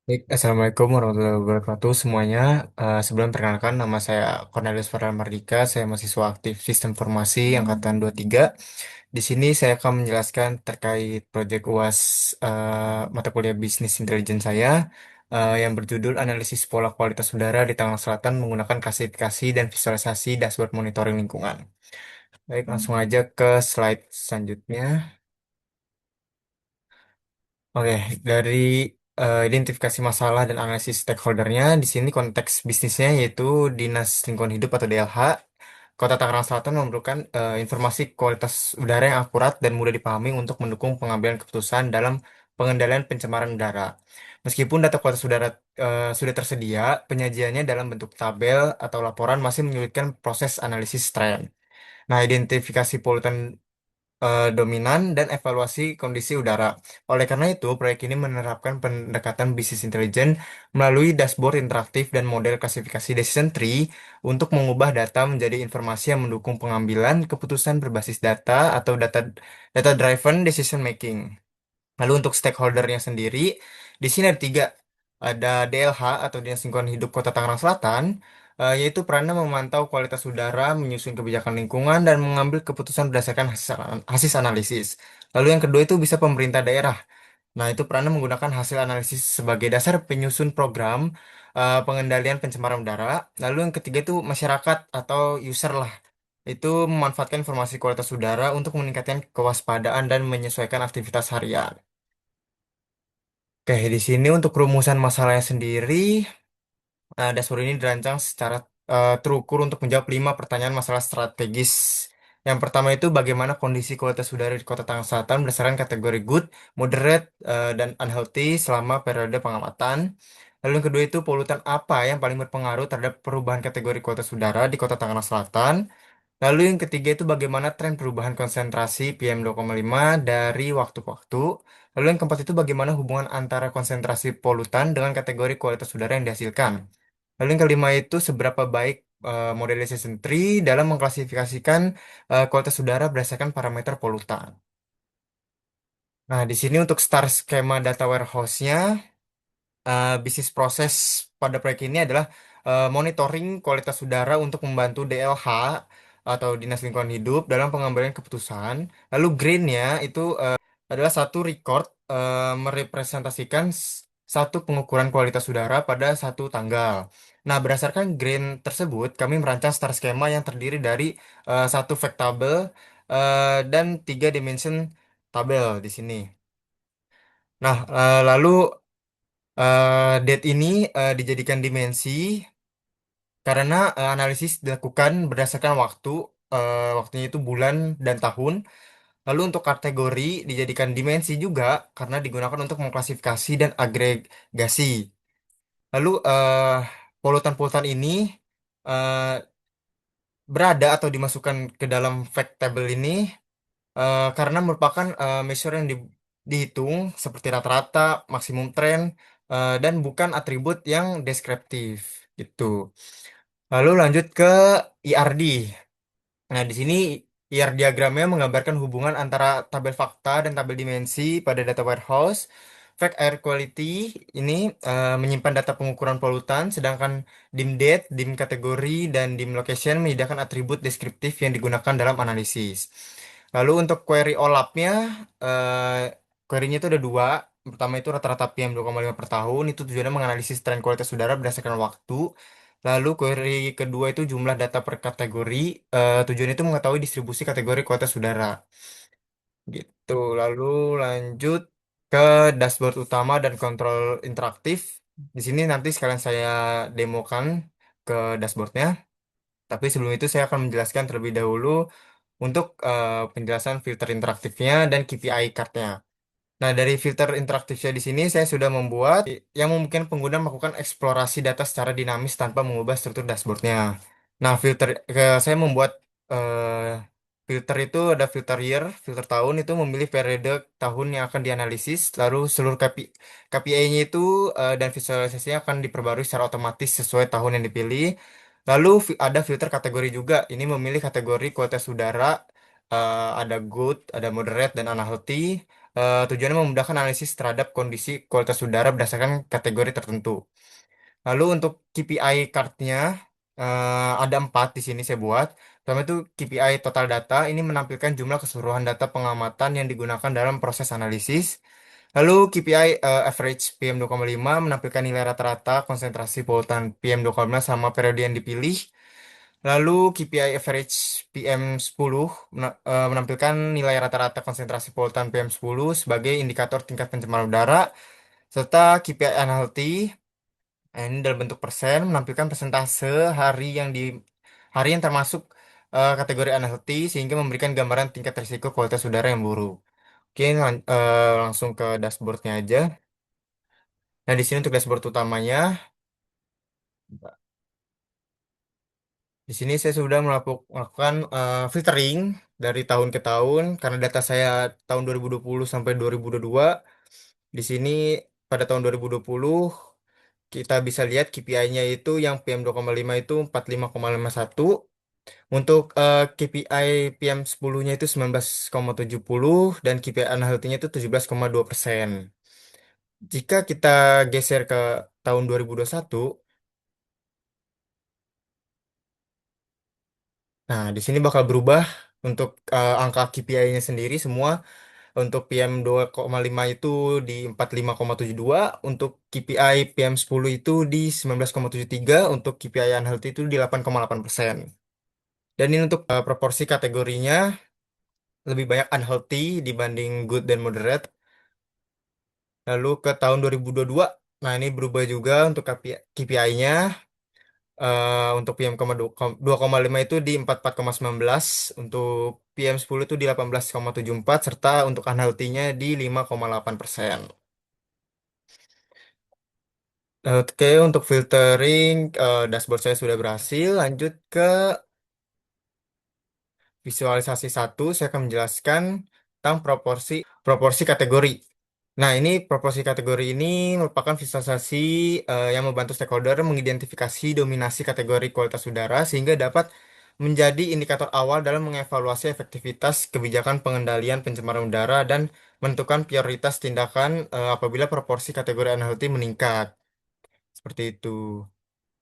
Baik, Assalamualaikum warahmatullahi wabarakatuh semuanya. Sebelum perkenalkan, nama saya Cornelius Farhan Mardika. Saya mahasiswa aktif Sistem Informasi Angkatan 23. Di sini saya akan menjelaskan terkait proyek UAS mata kuliah Bisnis Intelijen saya yang berjudul Analisis Pola Kualitas Udara di Tangerang Selatan menggunakan klasifikasi dan visualisasi dashboard monitoring lingkungan. Baik, langsung aja ke slide selanjutnya. Oke, dari identifikasi masalah dan analisis stakeholdernya, di sini konteks bisnisnya yaitu Dinas Lingkungan Hidup atau DLH. Kota Tangerang Selatan memerlukan informasi kualitas udara yang akurat dan mudah dipahami untuk mendukung pengambilan keputusan dalam pengendalian pencemaran udara. Meskipun data kualitas udara sudah tersedia, penyajiannya dalam bentuk tabel atau laporan masih menyulitkan proses analisis tren. Nah, identifikasi polutan dominan dan evaluasi kondisi udara. Oleh karena itu, proyek ini menerapkan pendekatan bisnis intelijen melalui dashboard interaktif dan model klasifikasi decision tree untuk mengubah data menjadi informasi yang mendukung pengambilan keputusan berbasis data atau data driven decision making. Lalu untuk stakeholdernya sendiri, di sini ada tiga. Ada DLH atau Dinas Lingkungan Hidup Kota Tangerang Selatan, yaitu perannya memantau kualitas udara, menyusun kebijakan lingkungan, dan mengambil keputusan berdasarkan hasil analisis. Lalu yang kedua itu bisa pemerintah daerah. Nah, itu perannya menggunakan hasil analisis sebagai dasar penyusun program pengendalian pencemaran udara. Lalu yang ketiga itu masyarakat atau user lah. Itu memanfaatkan informasi kualitas udara untuk meningkatkan kewaspadaan dan menyesuaikan aktivitas harian. Oke, di sini untuk rumusan masalahnya sendiri, dashboard ini dirancang secara terukur untuk menjawab 5 pertanyaan masalah strategis. Yang pertama itu bagaimana kondisi kualitas udara di Kota Tangerang Selatan berdasarkan kategori good, moderate, dan unhealthy selama periode pengamatan. Lalu yang kedua itu polutan apa yang paling berpengaruh terhadap perubahan kategori kualitas udara di Kota Tangerang Selatan. Lalu yang ketiga itu bagaimana tren perubahan konsentrasi PM2,5 dari waktu ke waktu. Lalu yang keempat itu bagaimana hubungan antara konsentrasi polutan dengan kategori kualitas udara yang dihasilkan. Lalu yang kelima itu seberapa baik modelization tree dalam mengklasifikasikan kualitas udara berdasarkan parameter polutan. Nah, di sini untuk start skema data warehouse-nya, bisnis proses pada proyek ini adalah monitoring kualitas udara untuk membantu DLH atau Dinas Lingkungan Hidup dalam pengambilan keputusan. Lalu green-nya itu adalah satu record merepresentasikan satu pengukuran kualitas udara pada satu tanggal. Nah, berdasarkan grain tersebut, kami merancang star skema yang terdiri dari satu fact table dan tiga dimension tabel di sini. Nah, lalu date ini dijadikan dimensi karena analisis dilakukan berdasarkan waktu, waktunya itu bulan dan tahun. Lalu untuk kategori dijadikan dimensi juga karena digunakan untuk mengklasifikasi dan agregasi. Lalu polutan-polutan ini eh, berada atau dimasukkan ke dalam fact table ini karena merupakan measure yang dihitung seperti rata-rata, maksimum tren, dan bukan atribut yang deskriptif gitu. Lalu lanjut ke IRD. Nah, di sini IR diagramnya menggambarkan hubungan antara tabel fakta dan tabel dimensi pada data warehouse. Fact air quality ini menyimpan data pengukuran polutan, sedangkan dim date, dim kategori, dan dim location menyediakan atribut deskriptif yang digunakan dalam analisis. Lalu untuk query OLAP-nya, query-nya itu ada dua. Pertama itu rata-rata PM2,5 per tahun, itu tujuannya menganalisis tren kualitas udara berdasarkan waktu. Lalu query kedua itu jumlah data per kategori. Tujuan itu mengetahui distribusi kategori kualitas udara. Gitu. Lalu lanjut ke dashboard utama dan kontrol interaktif. Di sini nanti sekalian saya demokan ke dashboardnya. Tapi sebelum itu saya akan menjelaskan terlebih dahulu untuk penjelasan filter interaktifnya dan KPI card-nya. Nah, dari filter interaktifnya di sini saya sudah membuat yang memungkinkan pengguna melakukan eksplorasi data secara dinamis tanpa mengubah struktur dashboardnya. Nah, saya membuat filter itu ada filter year, filter tahun itu memilih periode tahun yang akan dianalisis, lalu seluruh KPI-nya itu dan visualisasinya akan diperbarui secara otomatis sesuai tahun yang dipilih. Lalu ada filter kategori juga. Ini memilih kategori kualitas udara, ada good, ada moderate, dan unhealthy. Tujuannya memudahkan analisis terhadap kondisi kualitas udara berdasarkan kategori tertentu. Lalu untuk KPI card-nya ada 4 di sini saya buat. Pertama itu KPI total data, ini menampilkan jumlah keseluruhan data pengamatan yang digunakan dalam proses analisis. Lalu KPI average PM2,5 menampilkan nilai rata-rata konsentrasi polutan PM2,5 sama periode yang dipilih. Lalu KPI average PM10 menampilkan nilai rata-rata konsentrasi polutan PM10 sebagai indikator tingkat pencemaran udara, serta KPI unhealthy, ini dalam bentuk persen menampilkan persentase hari yang di hari yang termasuk kategori unhealthy sehingga memberikan gambaran tingkat risiko kualitas udara yang buruk. Oke, langsung ke dashboardnya aja. Nah, di sini untuk dashboard utamanya, di sini saya sudah melakukan filtering dari tahun ke tahun karena data saya tahun 2020 sampai 2022. Di sini pada tahun 2020 kita bisa lihat KPI-nya itu yang PM2,5 itu 45,51. Untuk KPI PM10-nya itu 19,70 dan KPI unhealthy-nya itu 17,2%. Jika kita geser ke tahun 2021, nah di sini bakal berubah untuk angka KPI-nya sendiri semua. Untuk PM2,5 itu di 45,72, untuk KPI PM10 itu di 19,73, untuk KPI unhealthy itu di 8,8%. Dan ini untuk proporsi kategorinya lebih banyak unhealthy dibanding good dan moderate. Lalu ke tahun 2022, nah ini berubah juga untuk KPI-nya. Untuk PM2,5 itu di 44,19, untuk PM10 itu di 18,74, serta untuk unhealthy-nya di 5,8%. Oke, untuk filtering, dashboard saya sudah berhasil. Lanjut ke visualisasi satu, saya akan menjelaskan tentang proporsi kategori. Nah, ini proporsi kategori ini merupakan visualisasi yang membantu stakeholder mengidentifikasi dominasi kategori kualitas udara sehingga dapat menjadi indikator awal dalam mengevaluasi efektivitas kebijakan pengendalian pencemaran udara dan menentukan prioritas tindakan apabila proporsi kategori unhealthy meningkat. Seperti itu.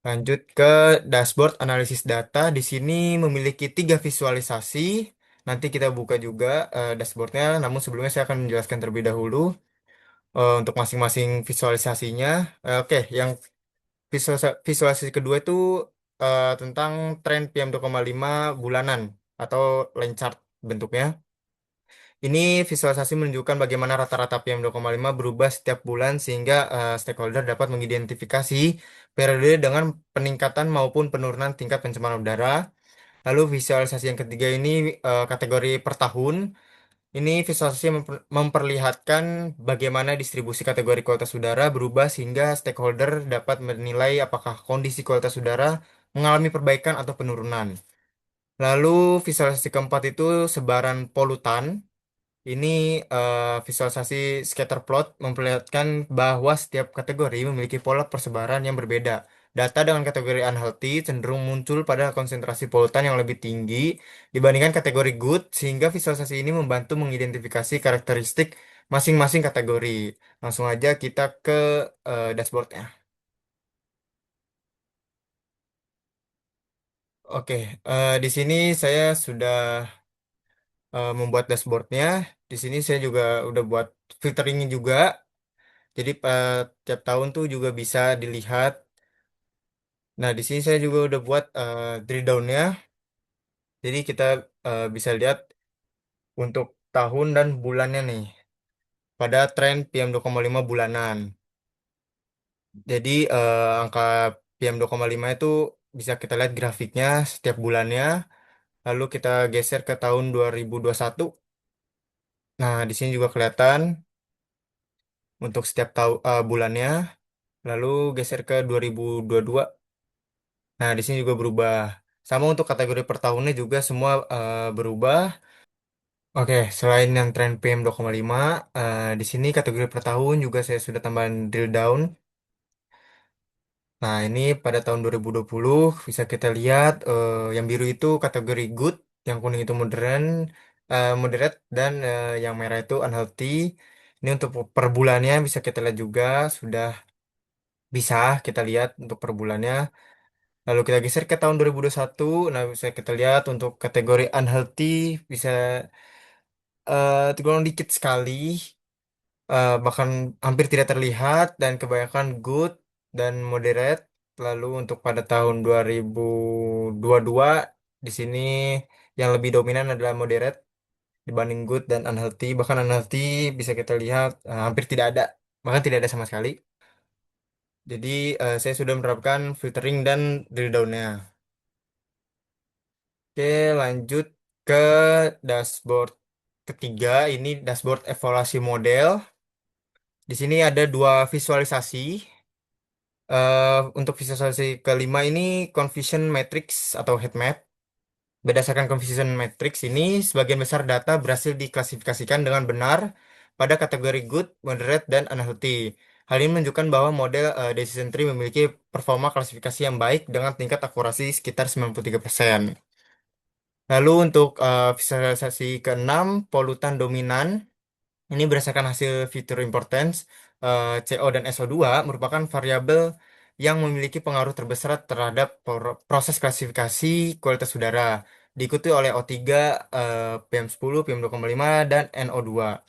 Lanjut ke dashboard analisis data. Di sini memiliki 3 visualisasi. Nanti kita buka juga dashboardnya. Namun sebelumnya saya akan menjelaskan terlebih dahulu untuk masing-masing visualisasinya. Oke, yang visualisasi kedua itu tentang tren PM2,5 bulanan atau line chart bentuknya. Ini visualisasi menunjukkan bagaimana rata-rata PM2,5 berubah setiap bulan sehingga stakeholder dapat mengidentifikasi periode dengan peningkatan maupun penurunan tingkat pencemaran udara. Lalu visualisasi yang ketiga ini kategori per tahun. Ini visualisasi memperlihatkan bagaimana distribusi kategori kualitas udara berubah sehingga stakeholder dapat menilai apakah kondisi kualitas udara mengalami perbaikan atau penurunan. Lalu visualisasi keempat itu sebaran polutan. Ini visualisasi scatter plot memperlihatkan bahwa setiap kategori memiliki pola persebaran yang berbeda. Data dengan kategori unhealthy cenderung muncul pada konsentrasi polutan yang lebih tinggi dibandingkan kategori good, sehingga visualisasi ini membantu mengidentifikasi karakteristik masing-masing kategori. Langsung aja kita ke dashboardnya. Oke, di sini saya sudah membuat dashboardnya. Di sini saya juga udah buat filteringnya juga. Jadi tiap tahun tuh juga bisa dilihat. Nah, di sini saya juga udah buat drill down-nya. Jadi kita bisa lihat untuk tahun dan bulannya nih pada tren PM2,5 bulanan. Jadi angka PM2,5 itu bisa kita lihat grafiknya setiap bulannya. Lalu kita geser ke tahun 2021. Nah, di sini juga kelihatan untuk setiap bulannya. Lalu geser ke 2022. Nah, di sini juga berubah. Sama untuk kategori per tahunnya juga semua berubah. Oke, selain yang tren PM2,5, di sini kategori per tahun juga saya sudah tambahin drill down. Nah, ini pada tahun 2020 bisa kita lihat yang biru itu kategori good, yang kuning itu modern, moderate, dan yang merah itu unhealthy. Ini untuk per bulannya bisa kita lihat juga, sudah bisa kita lihat untuk per bulannya. Lalu kita geser ke tahun 2021. Nah, bisa kita lihat untuk kategori unhealthy bisa tergolong dikit sekali, bahkan hampir tidak terlihat, dan kebanyakan good dan moderate. Lalu untuk pada tahun 2022 di sini yang lebih dominan adalah moderate dibanding good dan unhealthy. Bahkan unhealthy bisa kita lihat hampir tidak ada, bahkan tidak ada sama sekali. Jadi saya sudah menerapkan filtering dan drill down-nya. Oke, lanjut ke dashboard ketiga. Ini dashboard evaluasi model. Di sini ada dua visualisasi. Untuk visualisasi kelima ini confusion matrix atau heat map. Berdasarkan confusion matrix ini, sebagian besar data berhasil diklasifikasikan dengan benar pada kategori good, moderate, dan unhealthy. Hal ini menunjukkan bahwa model decision tree memiliki performa klasifikasi yang baik dengan tingkat akurasi sekitar 93%. Lalu untuk visualisasi keenam, polutan dominan. Ini berdasarkan hasil fitur importance, CO dan SO2 merupakan variabel yang memiliki pengaruh terbesar terhadap proses klasifikasi kualitas udara, diikuti oleh O3, PM10, PM2,5, dan NO2.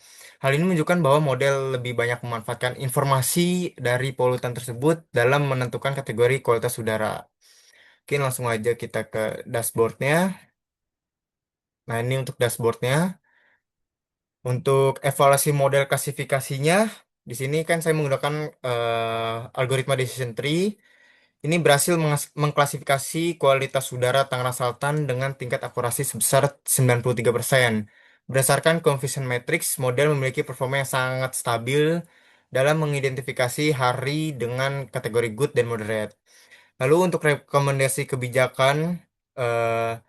Hal ini menunjukkan bahwa model lebih banyak memanfaatkan informasi dari polutan tersebut dalam menentukan kategori kualitas udara. Oke, langsung aja kita ke dashboardnya. Nah, ini untuk dashboardnya. Untuk evaluasi model klasifikasinya, di sini kan saya menggunakan algoritma decision tree. Ini berhasil mengklasifikasi kualitas udara Tangerang Selatan dengan tingkat akurasi sebesar 93%. Berdasarkan Confusion Matrix, model memiliki performa yang sangat stabil dalam mengidentifikasi hari dengan kategori good dan moderate. Lalu untuk rekomendasi kebijakan eh,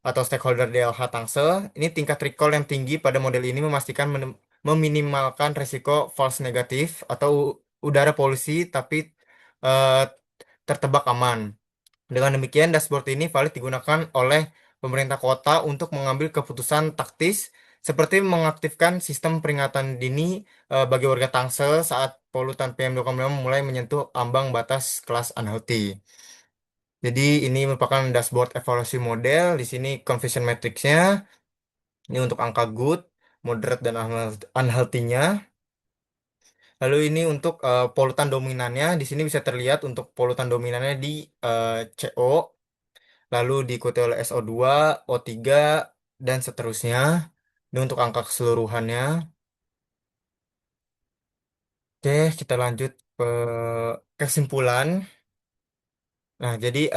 atau stakeholder DLH Tangsel, ini tingkat recall yang tinggi pada model ini memastikan meminimalkan risiko false negatif atau udara polusi tapi eh, tertebak aman. Dengan demikian, dashboard ini valid digunakan oleh pemerintah kota untuk mengambil keputusan taktis seperti mengaktifkan sistem peringatan dini bagi warga Tangsel saat polutan PM2,5 mulai menyentuh ambang batas kelas unhealthy. Jadi ini merupakan dashboard evaluasi model. Di sini confusion matrixnya. Ini untuk angka good, moderate, dan unhealthy-nya. Lalu ini untuk polutan dominannya. Di sini bisa terlihat untuk polutan dominannya di CO, lalu diikuti oleh SO2, O3, dan seterusnya. Ini untuk angka keseluruhannya. Oke, kita lanjut ke kesimpulan. Nah, jadi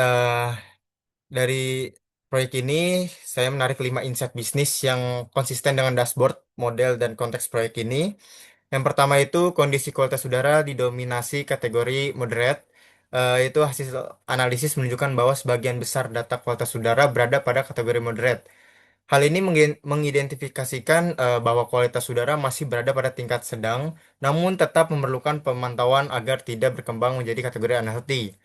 dari proyek ini, saya menarik 5 insight bisnis yang konsisten dengan dashboard, model, dan konteks proyek ini. Yang pertama itu kondisi kualitas udara didominasi kategori moderate. Itu hasil analisis menunjukkan bahwa sebagian besar data kualitas udara berada pada kategori moderate. Hal ini mengidentifikasikan bahwa kualitas udara masih berada pada tingkat sedang, namun tetap memerlukan pemantauan agar tidak berkembang menjadi kategori unhealthy.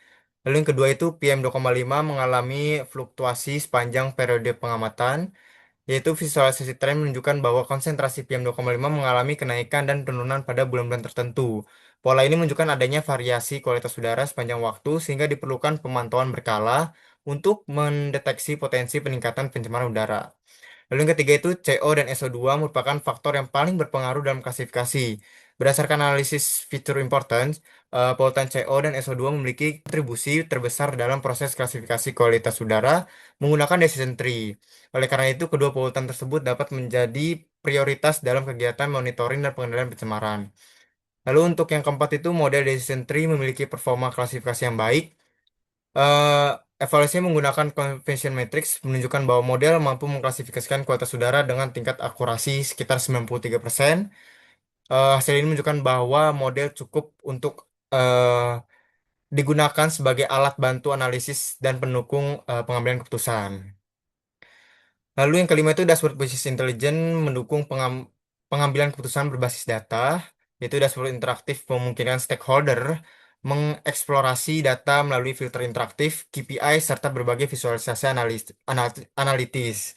Lalu yang kedua itu PM2,5 mengalami fluktuasi sepanjang periode pengamatan, yaitu visualisasi tren menunjukkan bahwa konsentrasi PM2,5 mengalami kenaikan dan penurunan pada bulan-bulan tertentu. Pola ini menunjukkan adanya variasi kualitas udara sepanjang waktu sehingga diperlukan pemantauan berkala untuk mendeteksi potensi peningkatan pencemaran udara. Lalu yang ketiga itu CO dan SO2 merupakan faktor yang paling berpengaruh dalam klasifikasi. Berdasarkan analisis fitur importance, polutan CO dan SO2 memiliki kontribusi terbesar dalam proses klasifikasi kualitas udara menggunakan decision tree. Oleh karena itu, kedua polutan tersebut dapat menjadi prioritas dalam kegiatan monitoring dan pengendalian pencemaran. Lalu untuk yang keempat itu model decision tree memiliki performa klasifikasi yang baik. Eh, Evaluasi menggunakan convention matrix menunjukkan bahwa model mampu mengklasifikasikan kualitas udara dengan tingkat akurasi sekitar 93%. Hasil ini menunjukkan bahwa model cukup untuk digunakan sebagai alat bantu analisis dan pendukung pengambilan keputusan. Lalu yang kelima itu dashboard business intelligence mendukung pengambilan keputusan berbasis data, yaitu dashboard interaktif memungkinkan stakeholder mengeksplorasi data melalui filter interaktif, KPI, serta berbagai visualisasi analitis.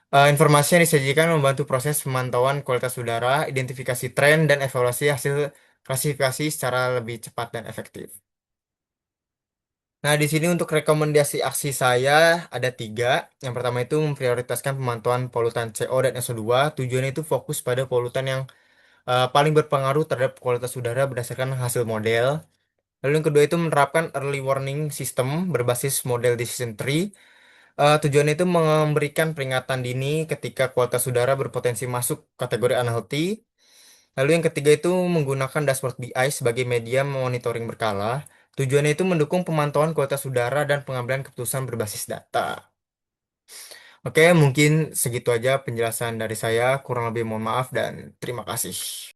Informasi yang disajikan membantu proses pemantauan kualitas udara, identifikasi tren, dan evaluasi hasil klasifikasi secara lebih cepat dan efektif. Nah, di sini untuk rekomendasi aksi saya ada tiga. Yang pertama itu memprioritaskan pemantauan polutan CO dan SO2. Tujuannya itu fokus pada polutan yang paling berpengaruh terhadap kualitas udara berdasarkan hasil model. Lalu yang kedua itu menerapkan early warning system berbasis model decision tree. Tujuannya itu memberikan peringatan dini ketika kualitas udara berpotensi masuk kategori unhealthy. Lalu yang ketiga itu menggunakan dashboard BI sebagai media monitoring berkala. Tujuannya itu mendukung pemantauan kualitas udara dan pengambilan keputusan berbasis data. Oke, mungkin segitu aja penjelasan dari saya. Kurang lebih mohon maaf dan terima kasih.